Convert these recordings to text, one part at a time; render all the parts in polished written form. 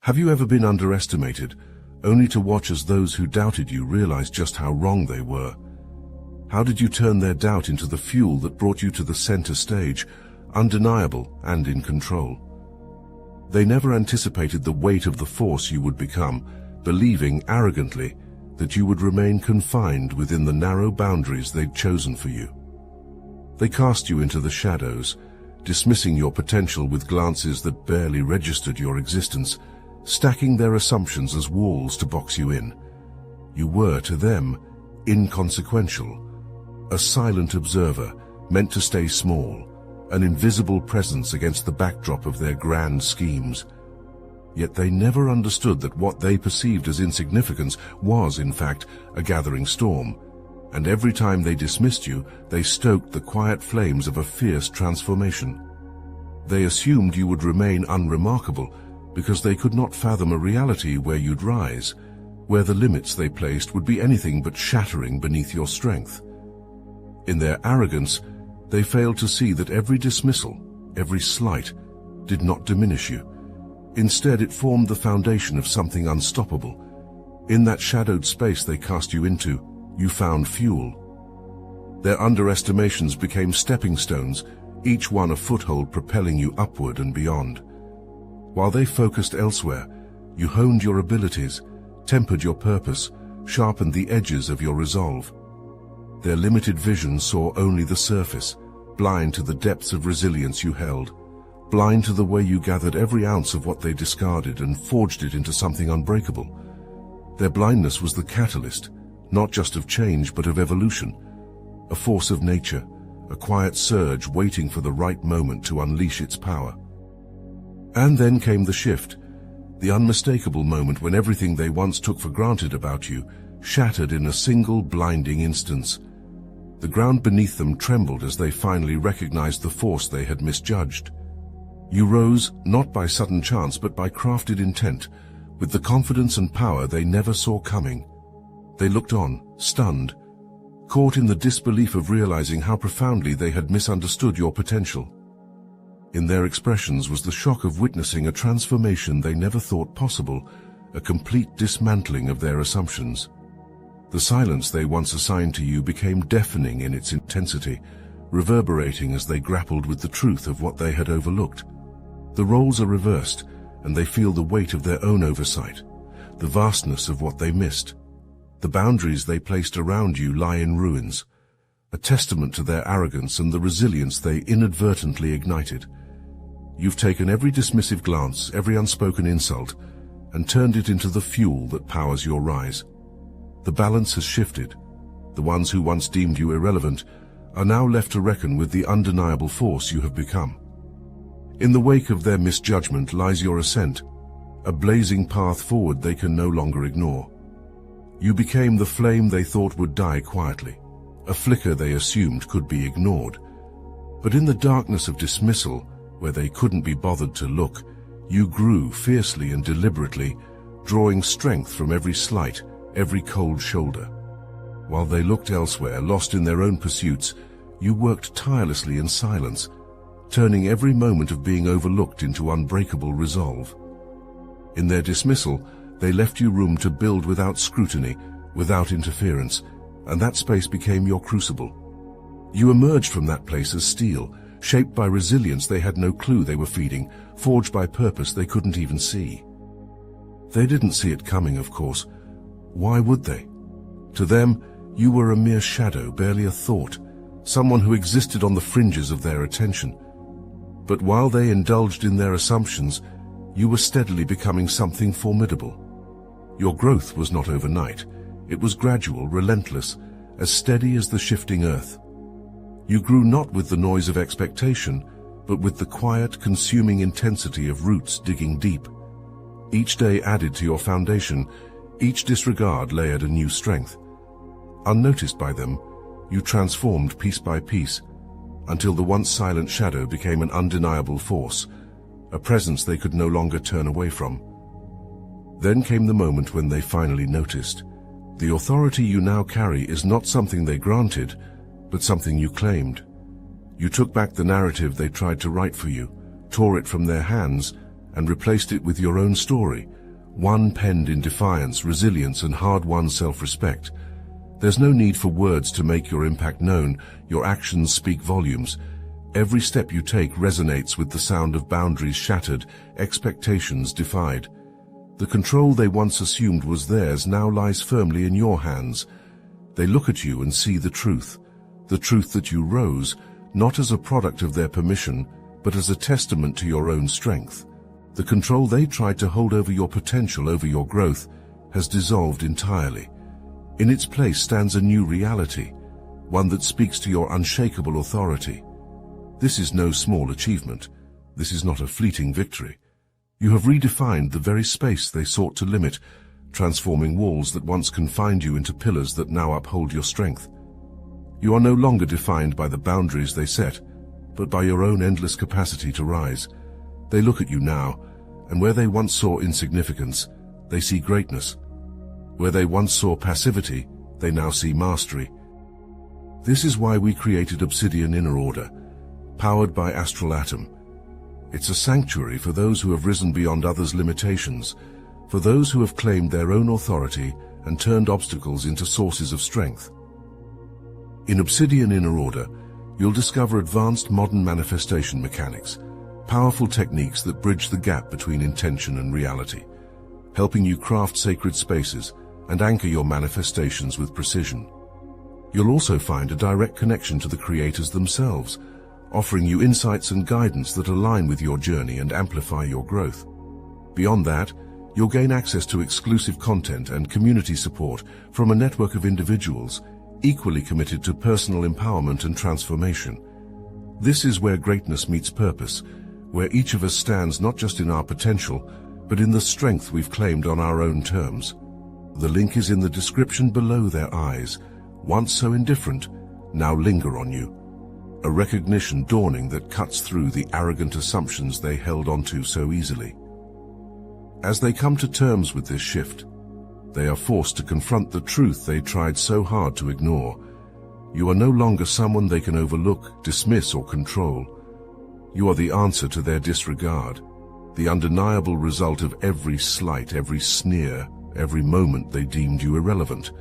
Have you ever been underestimated, only to watch as those who doubted you realized just how wrong they were? How did you turn their doubt into the fuel that brought you to the center stage, undeniable and in control? They never anticipated the weight of the force you would become, believing arrogantly that you would remain confined within the narrow boundaries they'd chosen for you. They cast you into the shadows, dismissing your potential with glances that barely registered your existence, stacking their assumptions as walls to box you in. You were, to them, inconsequential, a silent observer meant to stay small, an invisible presence against the backdrop of their grand schemes. Yet they never understood that what they perceived as insignificance was, in fact, a gathering storm, and every time they dismissed you, they stoked the quiet flames of a fierce transformation. They assumed you would remain unremarkable because they could not fathom a reality where you'd rise, where the limits they placed would be anything but shattering beneath your strength. In their arrogance, they failed to see that every dismissal, every slight, did not diminish you. Instead, it formed the foundation of something unstoppable. In that shadowed space they cast you into, you found fuel. Their underestimations became stepping stones, each one a foothold propelling you upward and beyond. While they focused elsewhere, you honed your abilities, tempered your purpose, sharpened the edges of your resolve. Their limited vision saw only the surface, blind to the depths of resilience you held, blind to the way you gathered every ounce of what they discarded and forged it into something unbreakable. Their blindness was the catalyst, not just of change but of evolution, a force of nature, a quiet surge waiting for the right moment to unleash its power. And then came the shift, the unmistakable moment when everything they once took for granted about you shattered in a single blinding instance. The ground beneath them trembled as they finally recognized the force they had misjudged. You rose not by sudden chance but by crafted intent, with the confidence and power they never saw coming. They looked on, stunned, caught in the disbelief of realizing how profoundly they had misunderstood your potential. In their expressions was the shock of witnessing a transformation they never thought possible, a complete dismantling of their assumptions. The silence they once assigned to you became deafening in its intensity, reverberating as they grappled with the truth of what they had overlooked. The roles are reversed, and they feel the weight of their own oversight, the vastness of what they missed. The boundaries they placed around you lie in ruins, a testament to their arrogance and the resilience they inadvertently ignited. You've taken every dismissive glance, every unspoken insult, and turned it into the fuel that powers your rise. The balance has shifted. The ones who once deemed you irrelevant are now left to reckon with the undeniable force you have become. In the wake of their misjudgment lies your ascent, a blazing path forward they can no longer ignore. You became the flame they thought would die quietly, a flicker they assumed could be ignored. But in the darkness of dismissal, where they couldn't be bothered to look, you grew fiercely and deliberately, drawing strength from every slight, every cold shoulder. While they looked elsewhere, lost in their own pursuits, you worked tirelessly in silence, turning every moment of being overlooked into unbreakable resolve. In their dismissal, they left you room to build without scrutiny, without interference, and that space became your crucible. You emerged from that place as steel, shaped by resilience they had no clue they were feeding, forged by purpose they couldn't even see. They didn't see it coming, of course. Why would they? To them, you were a mere shadow, barely a thought, someone who existed on the fringes of their attention. But while they indulged in their assumptions, you were steadily becoming something formidable. Your growth was not overnight. It was gradual, relentless, as steady as the shifting earth. You grew not with the noise of expectation, but with the quiet, consuming intensity of roots digging deep. Each day added to your foundation, each disregard layered a new strength. Unnoticed by them, you transformed piece by piece, until the once silent shadow became an undeniable force, a presence they could no longer turn away from. Then came the moment when they finally noticed. The authority you now carry is not something they granted, but something you claimed. You took back the narrative they tried to write for you, tore it from their hands, and replaced it with your own story, one penned in defiance, resilience, and hard-won self-respect. There's no need for words to make your impact known. Your actions speak volumes. Every step you take resonates with the sound of boundaries shattered, expectations defied. The control they once assumed was theirs now lies firmly in your hands. They look at you and see the truth that you rose, not as a product of their permission, but as a testament to your own strength. The control they tried to hold over your potential, over your growth, has dissolved entirely. In its place stands a new reality, one that speaks to your unshakable authority. This is no small achievement. This is not a fleeting victory. You have redefined the very space they sought to limit, transforming walls that once confined you into pillars that now uphold your strength. You are no longer defined by the boundaries they set, but by your own endless capacity to rise. They look at you now, and where they once saw insignificance, they see greatness. Where they once saw passivity, they now see mastery. This is why we created Obsidian Inner Order, powered by Astral Atom. It's a sanctuary for those who have risen beyond others' limitations, for those who have claimed their own authority and turned obstacles into sources of strength. In Obsidian Inner Order, you'll discover advanced modern manifestation mechanics, powerful techniques that bridge the gap between intention and reality, helping you craft sacred spaces and anchor your manifestations with precision. You'll also find a direct connection to the creators themselves, offering you insights and guidance that align with your journey and amplify your growth. Beyond that, you'll gain access to exclusive content and community support from a network of individuals equally committed to personal empowerment and transformation. This is where greatness meets purpose, where each of us stands not just in our potential, but in the strength we've claimed on our own terms. The link is in the description below. Their eyes, once so indifferent, now linger on you. A recognition dawning that cuts through the arrogant assumptions they held onto so easily. As they come to terms with this shift, they are forced to confront the truth they tried so hard to ignore. You are no longer someone they can overlook, dismiss, or control. You are the answer to their disregard, the undeniable result of every slight, every sneer, every moment they deemed you irrelevant.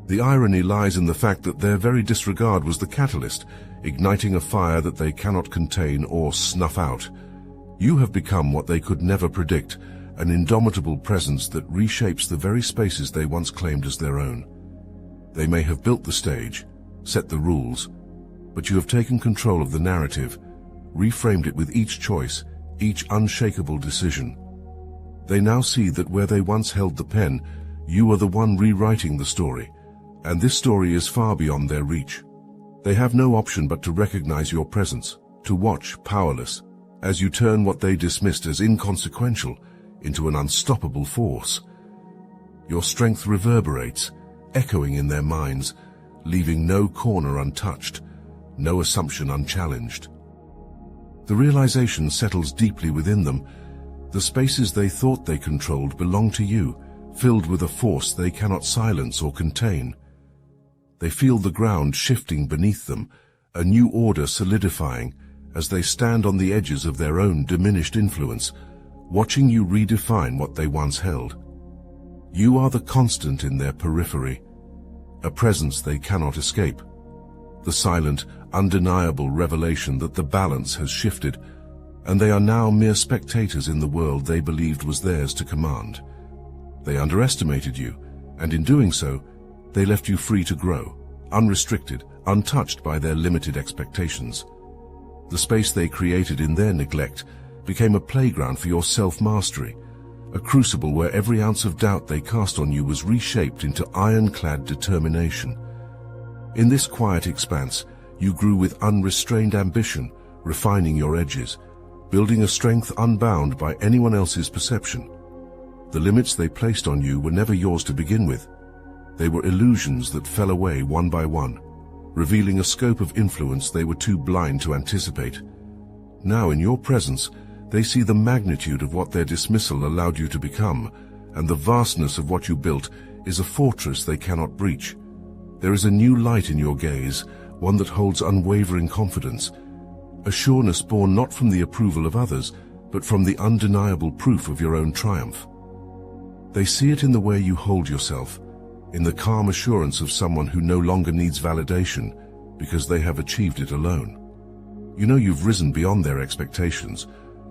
The irony lies in the fact that their very disregard was the catalyst, igniting a fire that they cannot contain or snuff out. You have become what they could never predict, an indomitable presence that reshapes the very spaces they once claimed as their own. They may have built the stage, set the rules, but you have taken control of the narrative, reframed it with each choice, each unshakable decision. They now see that where they once held the pen, you are the one rewriting the story, and this story is far beyond their reach. They have no option but to recognize your presence, to watch, powerless, as you turn what they dismissed as inconsequential into an unstoppable force. Your strength reverberates, echoing in their minds, leaving no corner untouched, no assumption unchallenged. The realization settles deeply within them. The spaces they thought they controlled belong to you, filled with a force they cannot silence or contain. They feel the ground shifting beneath them, a new order solidifying, as they stand on the edges of their own diminished influence, watching you redefine what they once held. You are the constant in their periphery, a presence they cannot escape. The silent, undeniable revelation that the balance has shifted, and they are now mere spectators in the world they believed was theirs to command. They underestimated you, and in doing so, they left you free to grow, unrestricted, untouched by their limited expectations. The space they created in their neglect became a playground for your self-mastery, a crucible where every ounce of doubt they cast on you was reshaped into ironclad determination. In this quiet expanse, you grew with unrestrained ambition, refining your edges, building a strength unbound by anyone else's perception. The limits they placed on you were never yours to begin with. They were illusions that fell away one by one, revealing a scope of influence they were too blind to anticipate. Now, in your presence, they see the magnitude of what their dismissal allowed you to become, and the vastness of what you built is a fortress they cannot breach. There is a new light in your gaze, one that holds unwavering confidence, a sureness born not from the approval of others, but from the undeniable proof of your own triumph. They see it in the way you hold yourself, in the calm assurance of someone who no longer needs validation because they have achieved it alone. You know you've risen beyond their expectations,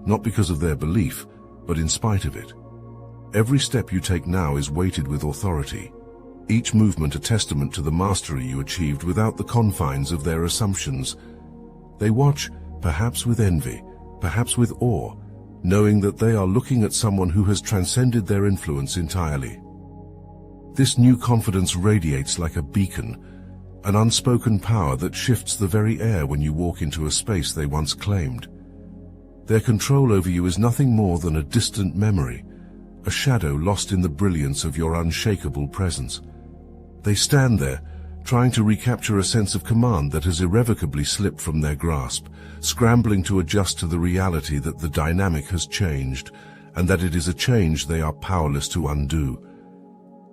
not because of their belief, but in spite of it. Every step you take now is weighted with authority, each movement a testament to the mastery you achieved without the confines of their assumptions. They watch, perhaps with envy, perhaps with awe, knowing that they are looking at someone who has transcended their influence entirely. This new confidence radiates like a beacon, an unspoken power that shifts the very air when you walk into a space they once claimed. Their control over you is nothing more than a distant memory, a shadow lost in the brilliance of your unshakable presence. They stand there, trying to recapture a sense of command that has irrevocably slipped from their grasp, scrambling to adjust to the reality that the dynamic has changed, and that it is a change they are powerless to undo.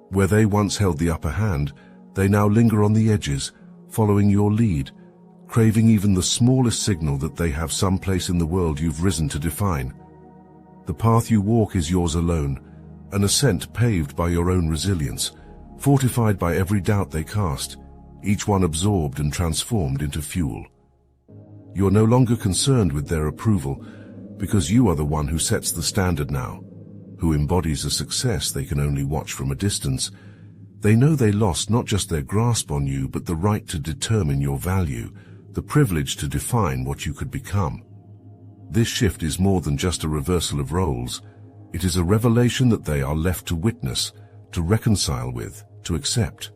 Where they once held the upper hand, they now linger on the edges, following your lead, craving even the smallest signal that they have some place in the world you've risen to define. The path you walk is yours alone, an ascent paved by your own resilience, fortified by every doubt they cast, each one absorbed and transformed into fuel. You're no longer concerned with their approval, because you are the one who sets the standard now, who embodies a success they can only watch from a distance. They know they lost not just their grasp on you, but the right to determine your value, the privilege to define what you could become. This shift is more than just a reversal of roles. It is a revelation that they are left to witness, to reconcile with, to accept.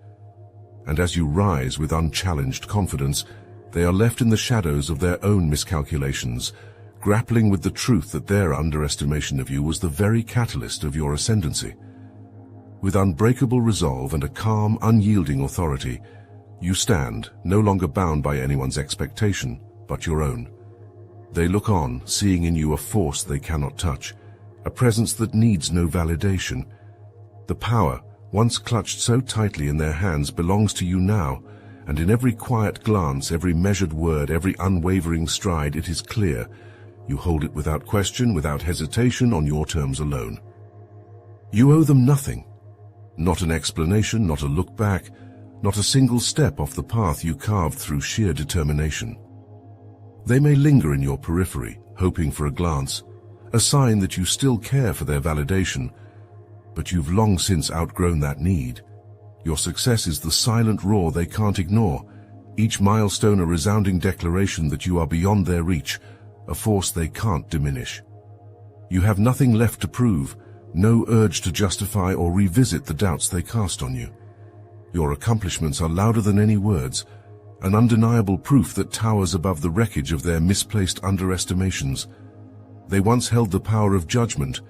And as you rise with unchallenged confidence, they are left in the shadows of their own miscalculations, grappling with the truth that their underestimation of you was the very catalyst of your ascendancy. With unbreakable resolve and a calm, unyielding authority, you stand, no longer bound by anyone's expectation, but your own. They look on, seeing in you a force they cannot touch, a presence that needs no validation. The power, once clutched so tightly in their hands, belongs to you now, and in every quiet glance, every measured word, every unwavering stride, it is clear. You hold it without question, without hesitation, on your terms alone. You owe them nothing. Not an explanation, not a look back, not a single step off the path you carved through sheer determination. They may linger in your periphery, hoping for a glance, a sign that you still care for their validation, but you've long since outgrown that need. Your success is the silent roar they can't ignore, each milestone a resounding declaration that you are beyond their reach, a force they can't diminish. You have nothing left to prove, no urge to justify or revisit the doubts they cast on you. Your accomplishments are louder than any words, an undeniable proof that towers above the wreckage of their misplaced underestimations. They once held the power of judgment,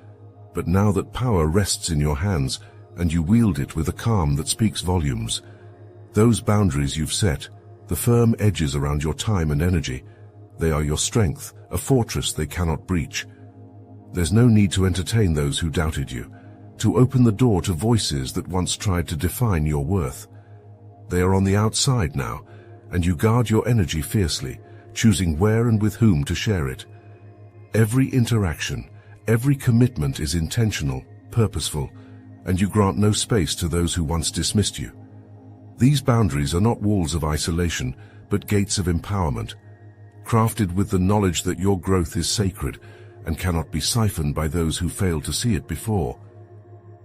but now that power rests in your hands, and you wield it with a calm that speaks volumes. Those boundaries you've set, the firm edges around your time and energy, they are your strength, a fortress they cannot breach. There's no need to entertain those who doubted you, to open the door to voices that once tried to define your worth. They are on the outside now, and you guard your energy fiercely, choosing where and with whom to share it. Every interaction, every commitment is intentional, purposeful, and you grant no space to those who once dismissed you. These boundaries are not walls of isolation, but gates of empowerment, crafted with the knowledge that your growth is sacred and cannot be siphoned by those who failed to see it before.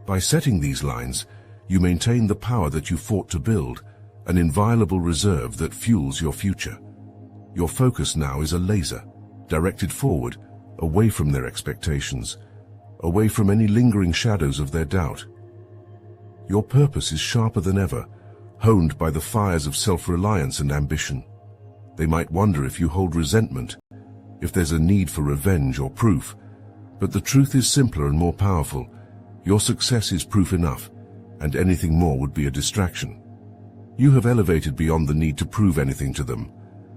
By setting these lines, you maintain the power that you fought to build, an inviolable reserve that fuels your future. Your focus now is a laser, directed forward, away from their expectations, away from any lingering shadows of their doubt. Your purpose is sharper than ever, honed by the fires of self-reliance and ambition. They might wonder if you hold resentment, if there's a need for revenge or proof, but the truth is simpler and more powerful. Your success is proof enough, and anything more would be a distraction. You have elevated beyond the need to prove anything to them.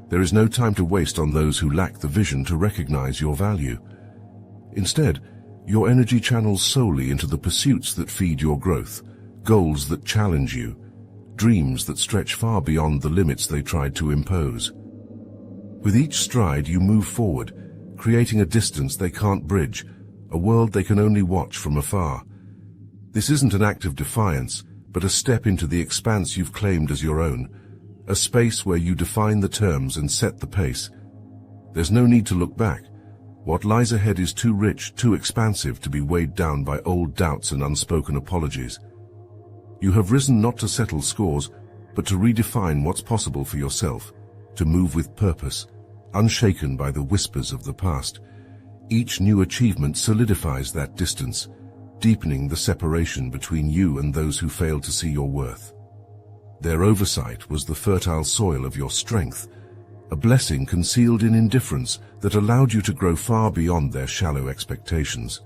There is no time to waste on those who lack the vision to recognize your value. Instead, your energy channels solely into the pursuits that feed your growth, goals that challenge you, dreams that stretch far beyond the limits they tried to impose. With each stride you move forward, creating a distance they can't bridge, a world they can only watch from afar. This isn't an act of defiance, but a step into the expanse you've claimed as your own, a space where you define the terms and set the pace. There's no need to look back. What lies ahead is too rich, too expansive to be weighed down by old doubts and unspoken apologies. You have risen not to settle scores, but to redefine what's possible for yourself, to move with purpose, unshaken by the whispers of the past. Each new achievement solidifies that distance, deepening the separation between you and those who fail to see your worth. Their oversight was the fertile soil of your strength, a blessing concealed in indifference that allowed you to grow far beyond their shallow expectations.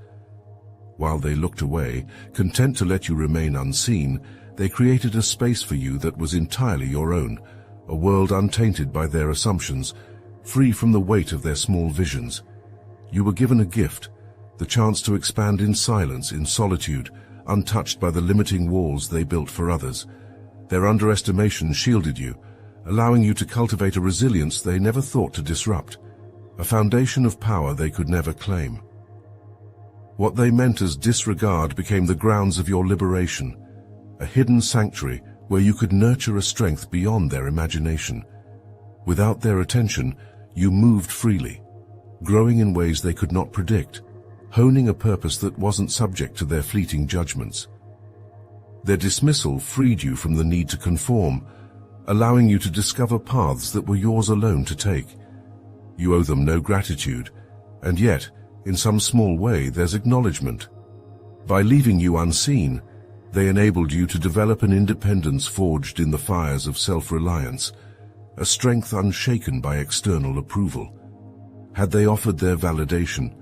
While they looked away, content to let you remain unseen, they created a space for you that was entirely your own, a world untainted by their assumptions, free from the weight of their small visions. You were given a gift, the chance to expand in silence, in solitude, untouched by the limiting walls they built for others. Their underestimation shielded you, allowing you to cultivate a resilience they never thought to disrupt, a foundation of power they could never claim. What they meant as disregard became the grounds of your liberation, a hidden sanctuary where you could nurture a strength beyond their imagination. Without their attention, you moved freely, growing in ways they could not predict, honing a purpose that wasn't subject to their fleeting judgments. Their dismissal freed you from the need to conform, allowing you to discover paths that were yours alone to take. You owe them no gratitude, and yet, in some small way, there's acknowledgement. By leaving you unseen, they enabled you to develop an independence forged in the fires of self-reliance, a strength unshaken by external approval. Had they offered their validation,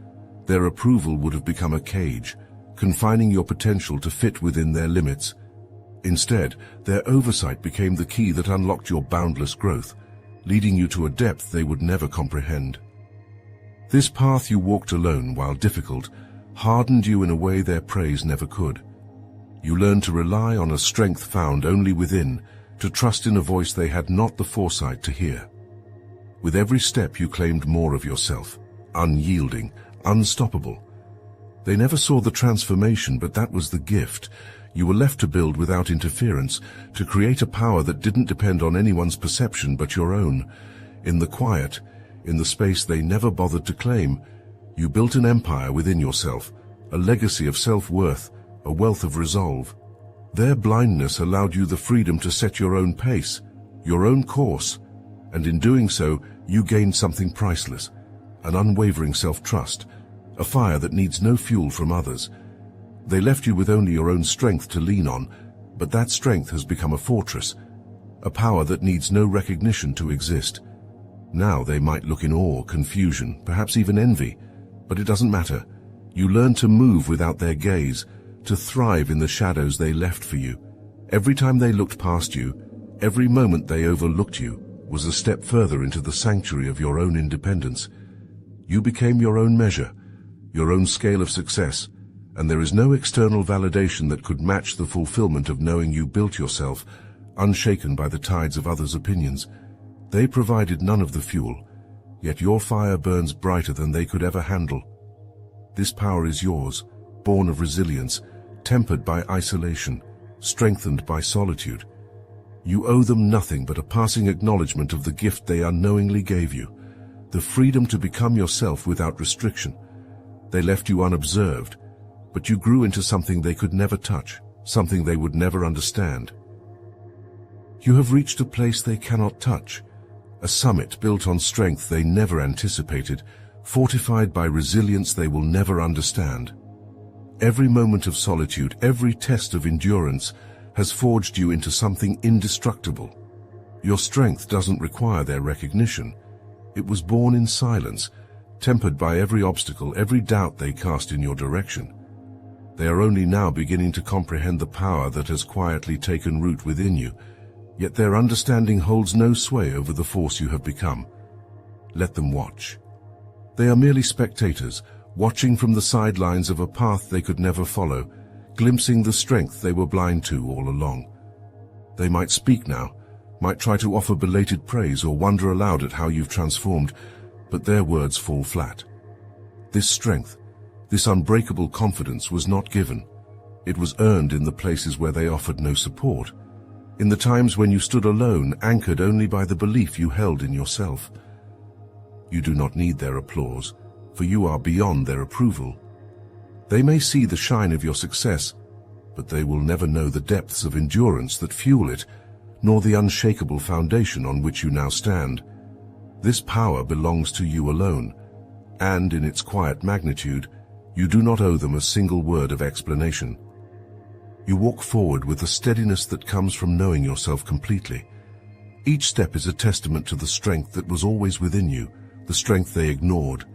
their approval would have become a cage, confining your potential to fit within their limits. Instead, their oversight became the key that unlocked your boundless growth, leading you to a depth they would never comprehend. This path you walked alone, while difficult, hardened you in a way their praise never could. You learned to rely on a strength found only within, to trust in a voice they had not the foresight to hear. With every step you claimed more of yourself, unyielding, unstoppable. They never saw the transformation, but that was the gift. You were left to build without interference, to create a power that didn't depend on anyone's perception but your own. In the quiet, in the space they never bothered to claim, you built an empire within yourself, a legacy of self-worth, a wealth of resolve. Their blindness allowed you the freedom to set your own pace, your own course, and in doing so, you gained something priceless, an unwavering self-trust, a fire that needs no fuel from others. They left you with only your own strength to lean on, but that strength has become a fortress, a power that needs no recognition to exist. Now they might look in awe, confusion, perhaps even envy, but it doesn't matter. You learn to move without their gaze, to thrive in the shadows they left for you. Every time they looked past you, every moment they overlooked you, was a step further into the sanctuary of your own independence. You became your own measure, your own scale of success, and there is no external validation that could match the fulfillment of knowing you built yourself, unshaken by the tides of others' opinions. They provided none of the fuel, yet your fire burns brighter than they could ever handle. This power is yours, born of resilience, tempered by isolation, strengthened by solitude. You owe them nothing but a passing acknowledgement of the gift they unknowingly gave you, the freedom to become yourself without restriction. They left you unobserved, but you grew into something they could never touch, something they would never understand. You have reached a place they cannot touch, a summit built on strength they never anticipated, fortified by resilience they will never understand. Every moment of solitude, every test of endurance, has forged you into something indestructible. Your strength doesn't require their recognition. It was born in silence, tempered by every obstacle, every doubt they cast in your direction. They are only now beginning to comprehend the power that has quietly taken root within you, yet their understanding holds no sway over the force you have become. Let them watch. They are merely spectators, watching from the sidelines of a path they could never follow, glimpsing the strength they were blind to all along. They might speak now, might try to offer belated praise or wonder aloud at how you've transformed, but their words fall flat. This strength, this unbreakable confidence was not given. It was earned in the places where they offered no support, in the times when you stood alone, anchored only by the belief you held in yourself. You do not need their applause, for you are beyond their approval. They may see the shine of your success, but they will never know the depths of endurance that fuel it, nor the unshakable foundation on which you now stand. This power belongs to you alone, and in its quiet magnitude, you do not owe them a single word of explanation. You walk forward with a steadiness that comes from knowing yourself completely. Each step is a testament to the strength that was always within you, the strength they ignored,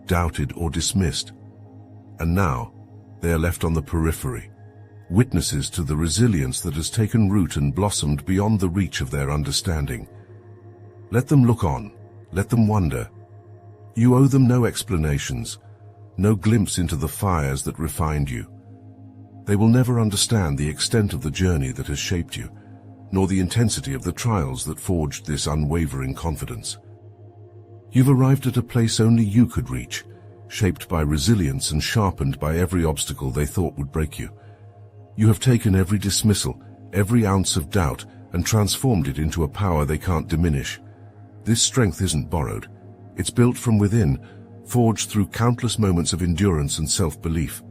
doubted, or dismissed. And now, they are left on the periphery, witnesses to the resilience that has taken root and blossomed beyond the reach of their understanding. Let them look on, let them wonder. You owe them no explanations, no glimpse into the fires that refined you. They will never understand the extent of the journey that has shaped you, nor the intensity of the trials that forged this unwavering confidence. You've arrived at a place only you could reach, shaped by resilience and sharpened by every obstacle they thought would break you. You have taken every dismissal, every ounce of doubt, and transformed it into a power they can't diminish. This strength isn't borrowed. It's built from within, forged through countless moments of endurance and self-belief.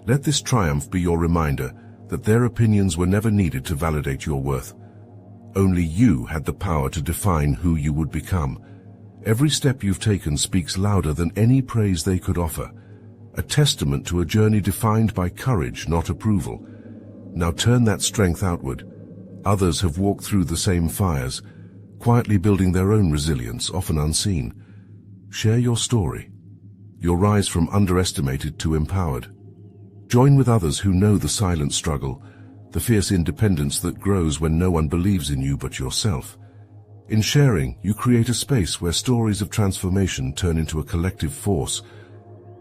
Let this triumph be your reminder that their opinions were never needed to validate your worth. Only you had the power to define who you would become. Every step you've taken speaks louder than any praise they could offer, a testament to a journey defined by courage, not approval. Now turn that strength outward. Others have walked through the same fires, quietly building their own resilience, often unseen. Share your story, your rise from underestimated to empowered. Join with others who know the silent struggle, the fierce independence that grows when no one believes in you but yourself. In sharing, you create a space where stories of transformation turn into a collective force,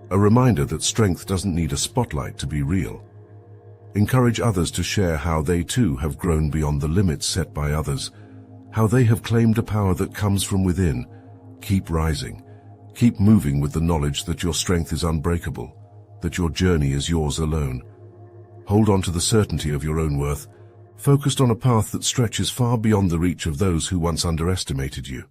a reminder that strength doesn't need a spotlight to be real. Encourage others to share how they too have grown beyond the limits set by others, how they have claimed a power that comes from within. Keep rising. Keep moving with the knowledge that your strength is unbreakable, that your journey is yours alone. Hold on to the certainty of your own worth, focused on a path that stretches far beyond the reach of those who once underestimated you.